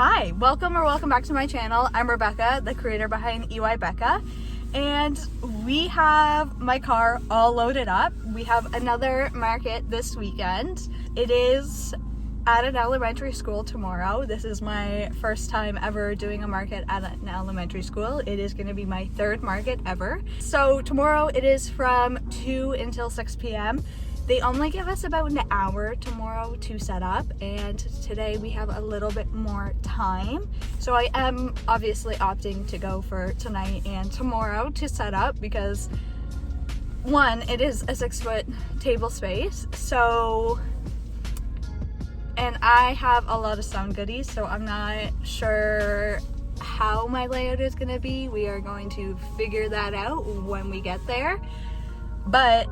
Hi, welcome back to my channel. I'm Rebecca, the creator behind EY Becca, and we have my car all loaded up. We have another market this weekend. It is at an elementary school tomorrow. This is my first time ever doing a market at an elementary school. It is going to be my third market ever. So tomorrow it is from 2 until 6 p.m. They only give us about an hour tomorrow to set up, and today we have a little bit more time. So I am obviously opting to go for tonight and tomorrow to set up because one, it is a 6-foot table space. So, and I have a lot of sewn goodies, so I'm not sure how my layout is going to be. We are going to figure that out when we get there. But,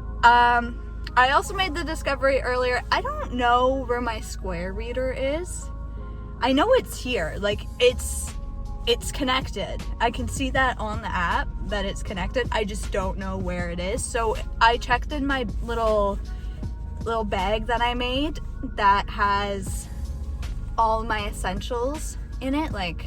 I also made the discovery earlier, I don't know where my square reader is. I know it's here, like it's connected. I can see that on the app that it's connected. I just don't know where it is. So I checked in my little bag that I made that has all my essentials in it, like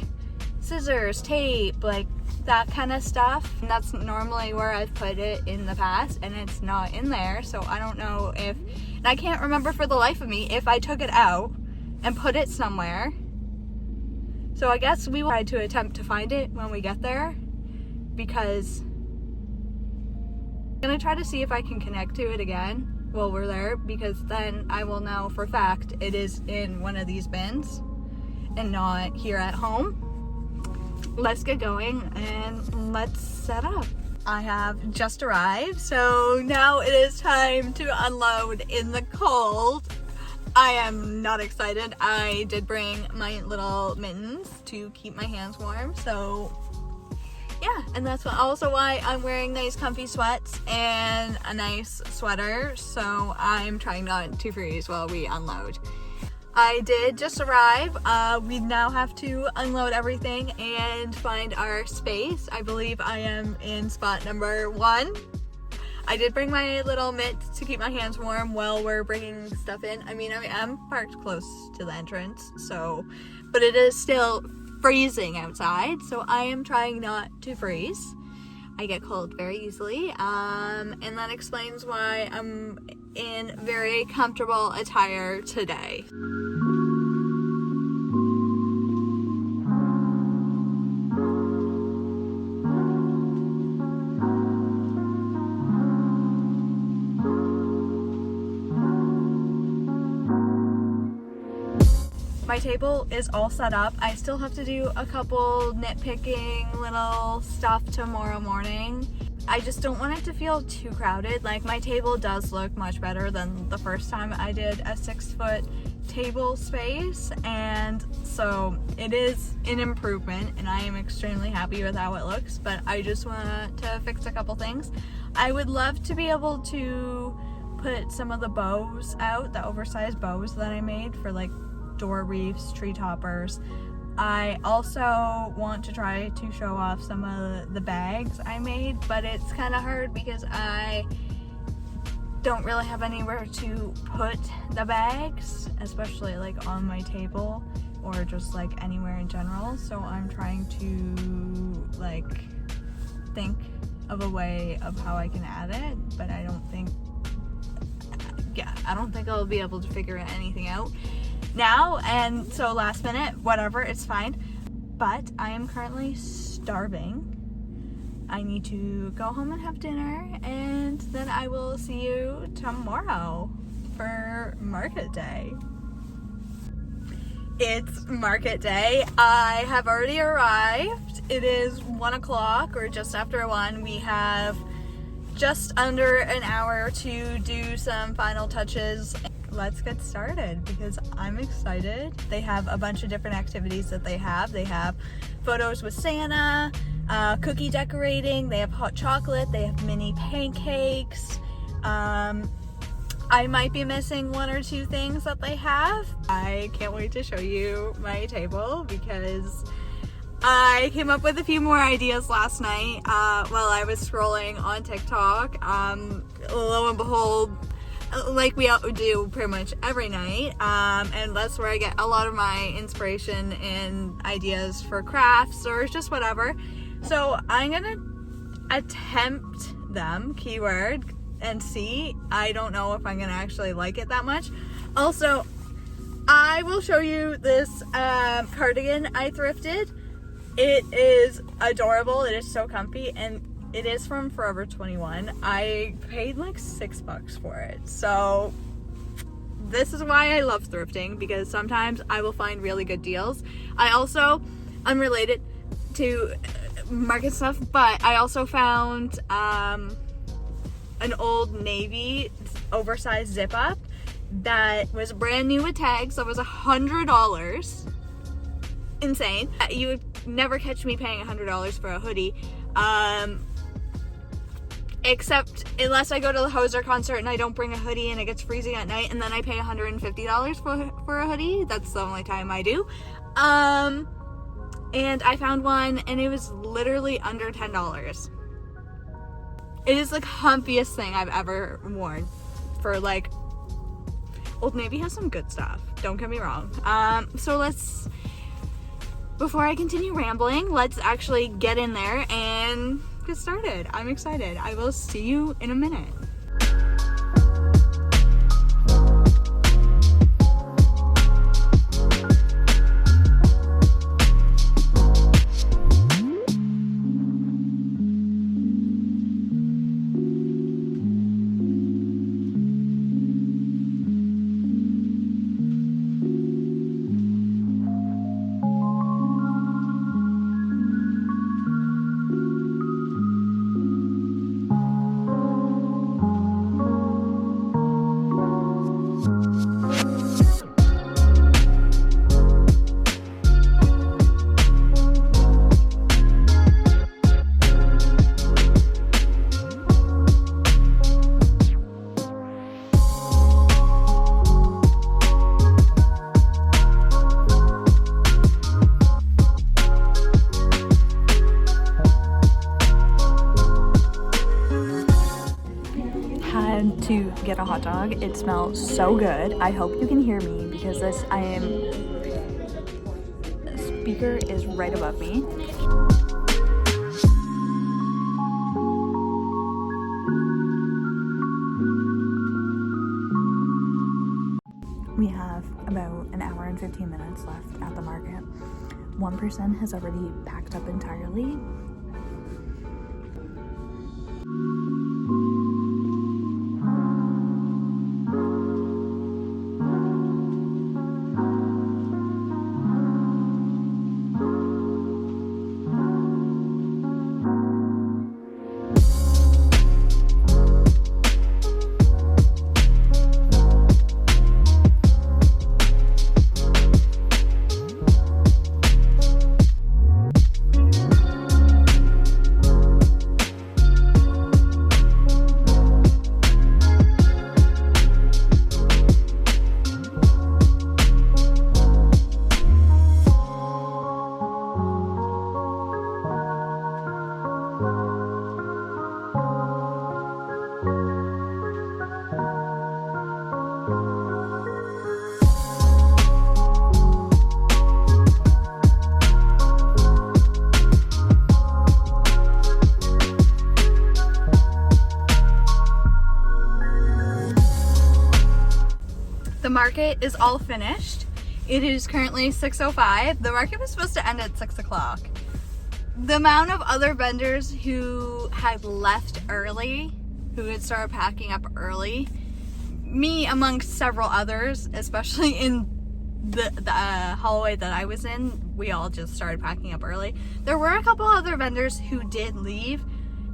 scissors, tape, like that kind of stuff. And that's normally where I've put it in the past, and it's not in there. So I don't know if, and I can't remember for the life of me if I took it out and put it somewhere. So I guess we will try to attempt to find it when we get there, because I'm gonna try to see if I can connect to it again while we're there, because then I will know for a fact it is in one of these bins and not here at home. Let's get going and let's set up. I have just arrived, so now it is time to unload in the cold. I am not excited. I did bring my little mittens to keep my hands warm, so yeah, and that's also why I'm wearing nice comfy sweats and a nice sweater, so I'm trying not to freeze while we unload. I did just arrive. We now have to unload everything and find our space. I believe I am in spot number 1. I did bring my little mitts to keep my hands warm while we're bringing stuff in. I mean, I am parked close to the entrance, so, but it is still freezing outside, so I am trying not to freeze. I get cold very easily, and that explains why I'm in very comfortable attire today. My table is all set up. I still have to do a couple nitpicking little stuff tomorrow morning. I just don't want it to feel too crowded. Like, my table does look much better than the first time I did a 6-foot table space, and so it is an improvement and I am extremely happy with how it looks, but I just want to fix a couple things. I would love to be able to put some of the bows out, the oversized bows that I made for like door reefs, tree toppers. I also want to try to show off some of the bags I made, but it's kind of hard because I don't really have anywhere to put the bags, especially like on my table or just like anywhere in general. So I'm trying to like think of a way of how I can add it, but I don't think I'll be able to figure anything out now, and so last minute, whatever, it's fine. But I am currently starving. I need to go home and have dinner, and then I will see you tomorrow for market day. It's market day. I have already arrived. It is 1 o'clock or just after 1. We have just under an hour to do some final touches. Let's get started because I'm excited. They have a bunch of different activities that they have. They have photos with Santa, cookie decorating, they have hot chocolate, they have mini pancakes. I might be missing 1 or 2 things that they have. I can't wait to show you my table because I came up with a few more ideas last night while I was scrolling on TikTok. Lo and behold, like we do pretty much every night, and that's where I get a lot of my inspiration and ideas for crafts or just whatever. So I'm gonna attempt them, keyword, and see. I don't know if I'm gonna actually like it that much. Also, I will show you this cardigan I thrifted. It is adorable. It is so comfy, and it is from Forever 21. I paid like $6 for it. So this is why I love thrifting, because sometimes I will find really good deals. I also, unrelated to market stuff, but I also found an Old Navy oversized zip up that was brand new with tags. That was $100. Insane. You would never catch me paying $100 for a hoodie. Except unless I go to the Hoser concert and I don't bring a hoodie and it gets freezing at night, and then I pay $150 for a hoodie. That's the only time I do. And I found one and it was literally under $10. It is the comfiest thing I've ever worn. For like, Old Navy has some good stuff, don't get me wrong. So before I continue rambling, let's actually get in there and get started. I'm excited. I will see you in a minute. To get a hot dog. It smells so good. I hope you can hear me because the speaker is right above me. We have about an hour and 15 minutes left at the market. One person has already packed up entirely. The market is all finished. It is currently 6:05. The market was supposed to end at 6 o'clock. The amount of other vendors who had left early, who had started packing up early, me amongst several others, especially in the hallway that I was in, we all just started packing up early. There were a couple other vendors who did leave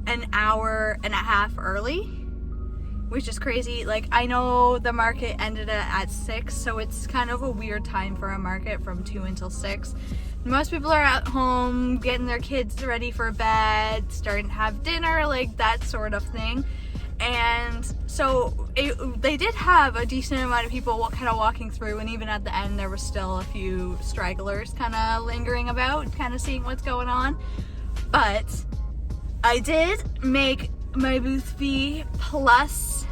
an hour and a half early, which is crazy. Like, I know the market ended at 6, so it's kind of a weird time for a market from 2 until 6. Most people are at home getting their kids ready for bed, starting to have dinner, like that sort of thing. And so they did have a decent amount of people kind of walking through, and even at the end there was still a few stragglers kind of lingering about, kind of seeing what's going on. But I did make my booth fee plus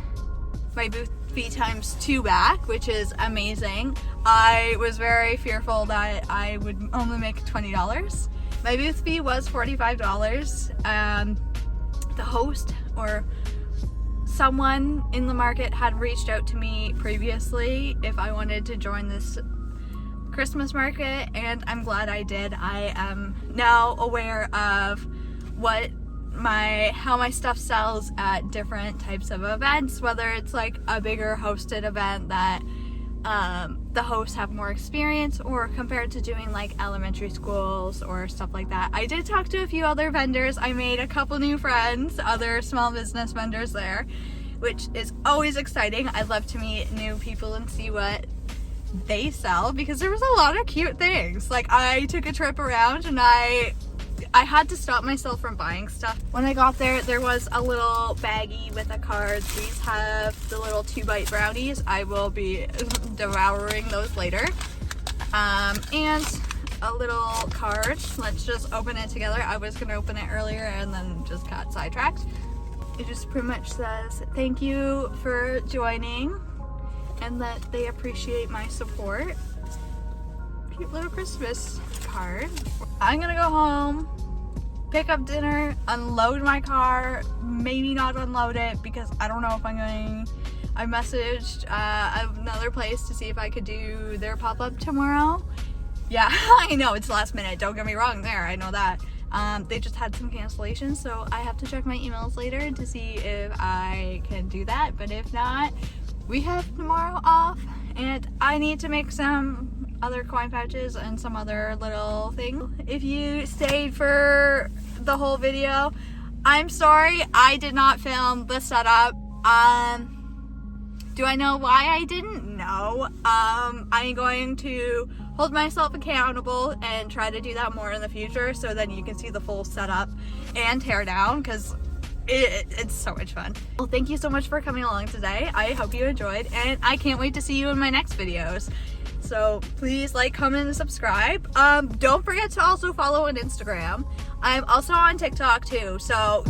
my booth fee times 2 back, which is amazing. I was very fearful that I would only make $20. My booth fee was $45. The host or someone in the market had reached out to me previously if I wanted to join this Christmas market, and I'm glad I did. I am now aware of how my stuff sells at different types of events, whether it's like a bigger hosted event that the hosts have more experience, or compared to doing like elementary schools or stuff like that. I did talk to a few other vendors. I made a couple new friends, other small business vendors there, which is always exciting. I love to meet new people and see what they sell, because there was a lot of cute things. Like, I took a trip around and I had to stop myself from buying stuff. When I got there, there was a little baggie with a card. These have the little 2-bite brownies. I will be devouring those later. And a little card. Let's just open it together. I was gonna open it earlier and then just got sidetracked. It just pretty much says, thank you for joining, and that they appreciate my support. Cute little Christmas card. I'm gonna go home, pick up dinner, unload my car, maybe not unload it because I don't know if I'm going. I messaged another place to see if I could do their pop-up tomorrow. Yeah, I know it's last minute, don't get me wrong there, I know that. They just had some cancellations, so I have to check my emails later to see if I can do that, but if not, we have tomorrow off, and I need to make some other coin pouches and some other little thing. If you stayed for the whole video, I'm sorry I did not film the setup. Do I know why I didn't? No. I'm going to hold myself accountable and try to do that more in the future, so then you can see the full setup and teardown, because it's so much fun. Well, thank you so much for coming along today. I hope you enjoyed, and I can't wait to see you in my next videos. So please like, comment, and subscribe. Don't forget to also follow on Instagram. I'm also on TikTok too, so